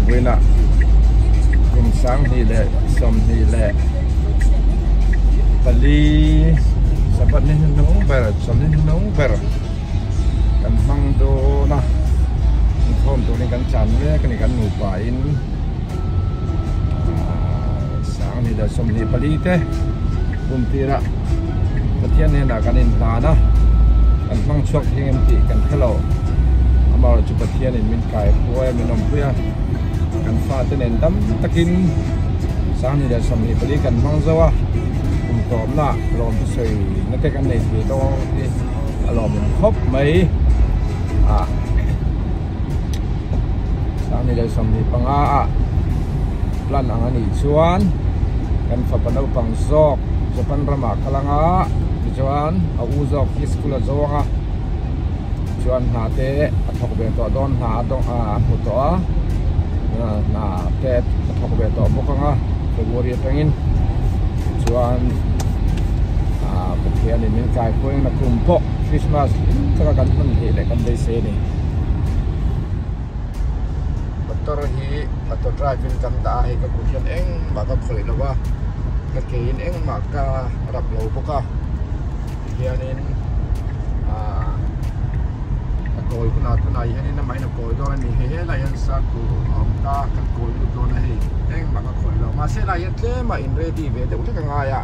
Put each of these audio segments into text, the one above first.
wina kum sang hi le som hi le pali sabat ni nung ber som ni nung ber kan mang do na thom to ni kan chan me kan kan nu pa in sang ni le som ni pali te kum tira pathian ne na kan in ta na kan mang chok hing em ti kan hello mà chụp bát thiên nên mình cài quay mình làm quay cần pha tên nền đấm takin sáng nay là sớm thì phải cần mang dâu à cùng tóm là làm cái sợi nó cái này thì to thì làm mình hấp mấy sáng nay là sớm thì bằng plan ang ani chuan kan fa panau pang zok japan rama kalanga chuan a u zok school a zonga chuan ha te thok be to don ha dong hu to na te thok be to bokanga February tangin chuan pathian in min kai poing na kum po Christmas taka kan man he le kan dei se ni motor hi auto driving kan da he ka ku hian eng ba ka khoi lawa ka ke in eng ma ka rap lo boka hian in coi kuna tuna hian in mai na coi do ni he la yan sa ku ta kan coi do na he eng ma ka khoi lo ma se la yan tle ma in ready ve de ka nga ya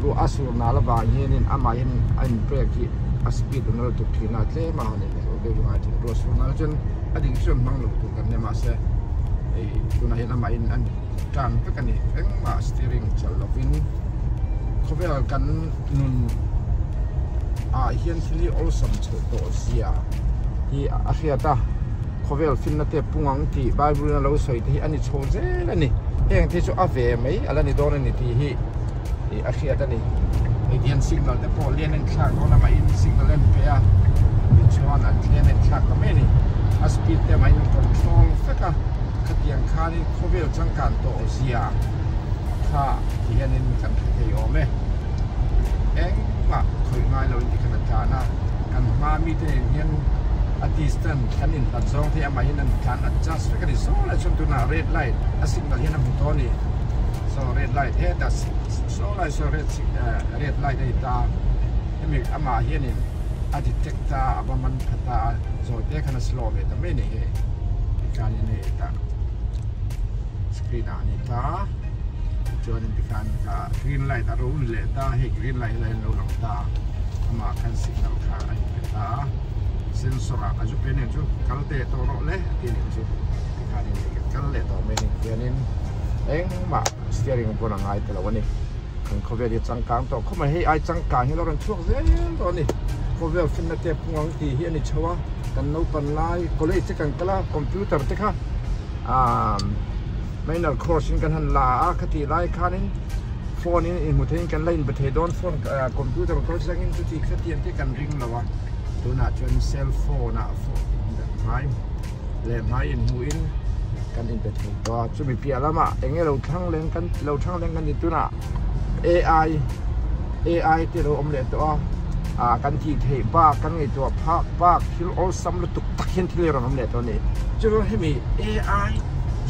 ru asur na la ba hian in ama in an break ki speed no to thina tle ma ne de ma tin ro su na chen ading chum mang lo tu kan ne ma se e tuna hian ama in an tran pe kan ni eng ma steering chal lo vin khovel kan nun hian thili all some to sia hi akhiata khovel fin na te pungang ti bible na lo soi ti ani choje la ni heng ti chu ave mai ala ni don ni ti hi akhiata ni indian signal te pol lien en thak ona mai in signal en pe a ni chuan an lien en thak ka me ni a speed te mai no control feka khatiang khani khovel changkan to sia kha hianin kan thei o me eng ma khoi ngai lo ti kan ta na kan ma mi te hian a distance kan in tan zong the ama hian an kan adjust ka ni so la chum tu na red light a signal hian a mu to ni so red light he da so la so red light ai ta emi ama hian in a detector aba man phata zo te kana slow ve ta me ni he kan ni ta screen ani ta chuan in kan ka green light a ro le ta he green light la lo lang ta ama kan signal kha ai ta sensor a ju penen ju kalte to ro le tin ju kan ni kalle to me ni hianin eng ma steering pon angai te lawani kan khovel di changkang to khoma he ai changkang hi lo ran chuak zel to ni khovel fin na te pungang ti hi ani chawa kan no pan lai college kan kala computer te kha minor course in kan han la khati lai khanin phone in muthein kan line bethe don phone computer course langin tu ti khatian te kan ring lawa tu na chuan cell phone na mai le mai in huin kan in bethe to chu mi pia lama enge lo thang leng kan ni tu na AI te ro omle to kan ti thei ba kan ngai to pa thil all sam lu tuk tak hian thil ron omle to ni chu hemi AI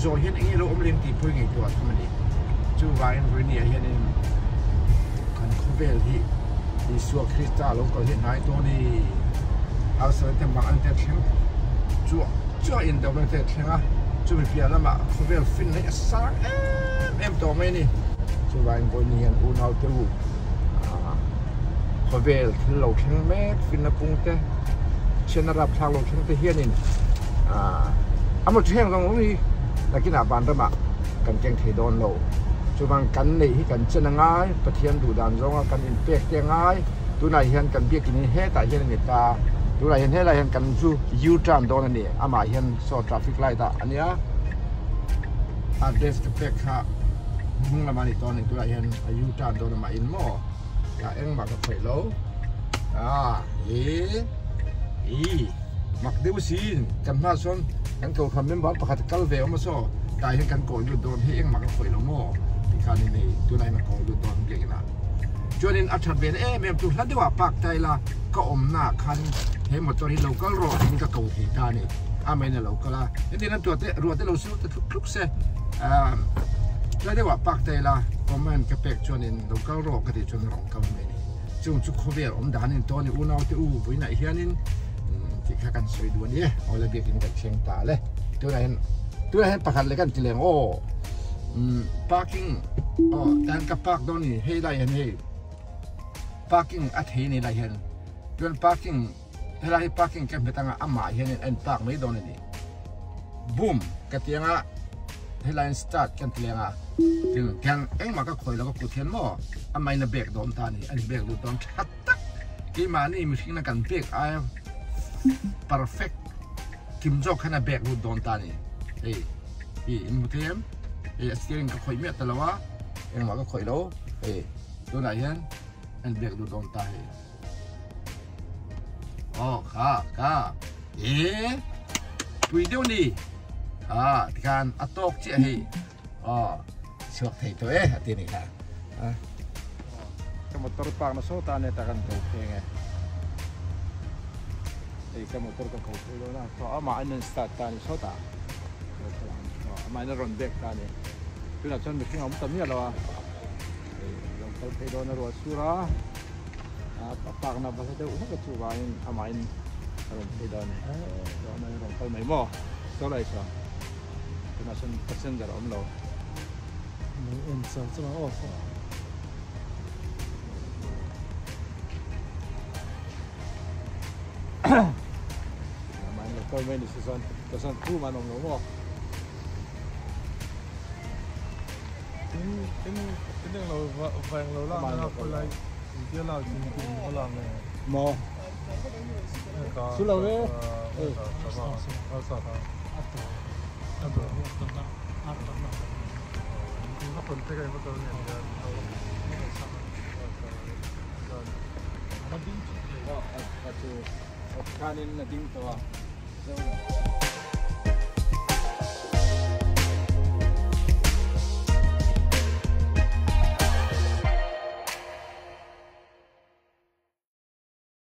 zo hian enge lo omlem ti pui ngai to atmani chu vai en rini hian in kan khovel hi Isu Krista lo ko hian nai to ni a so te ma an te thing chu in do te thing a chu mi pia lama khovel fin nei sa em to me ni chu vai en ni hian u nau te u khovel thil lo thing me fin na pung te chen rap thang lo thing te hian in amo theng ngong ni lakina ban rama kan keng thei don lo chu bang kan nei hi kan chen ngai pathian du dan zonga kan in pek te ngai tu nai hian kan biak ni he ta hian ni ta tu lai hian he lai hian kan chu u turn don ni ama hian so traffic light ta ania address te pek kha hung la mani ton ni tu lai hian u turn don ma in mo ya eng ma ka phei lo mak deu sin kan ma son kan ko kham member pakhat kal ve ma so tai hian kan ko lu don he eng ma ka phei lo mo kan ni tu nai ma ko lu don ge na chuanin a that ben em tu hlan dewa pak tai la ka om na khan he motor hi local road in ka ko hi ta ni mai na lo kala ini na ruate lo su te kluk se la de wa pak te la comment ka pek chonin lo ka ro ka ti chon rong ka me ni chung chu khover danin to ni unau te voina hianin ti kha kan soi du ni ola bi kin ka cheng ta le tu na hen pakhat le kan ti leng o parking dan ka park don ni hei lai hen hei parking at hei ni lai hen don parking helai parking kan betanga ama hen en park mai don ni boom ka tianga helai start kan tianga ting kan eng ma ka khoi la ko kuthian mo amai na bek don ta ni an bek lu don that tak ki ma ni machine kan bek a perfect kim jok khana bek lu don ta ni ei in mutem steering ka khoi me talawa eng ma ka khoi lo tu na yan an bek lu don ta he ka video ni kan atok chi hi suak thei to ati ni ka ka motor park na so ta ne ta kan to phenge ka motor ka ko lo na to ama an start ta ni so ta ama na ron back ta ni tu na chon mi om ta mi lo lo ko thei do na ro sura park na ba sa de u ka chu ba in ama in ron thei do ni do na ron ko mai mo so lai so tu na chon passenger om lo en so so off man lo ko mai ni season 2 man om lo mo tin lo vàng lo la na ko lai dia la jin ko la me mo su lo veคนที่เคยมาตัวเนี่ยkanin na ding to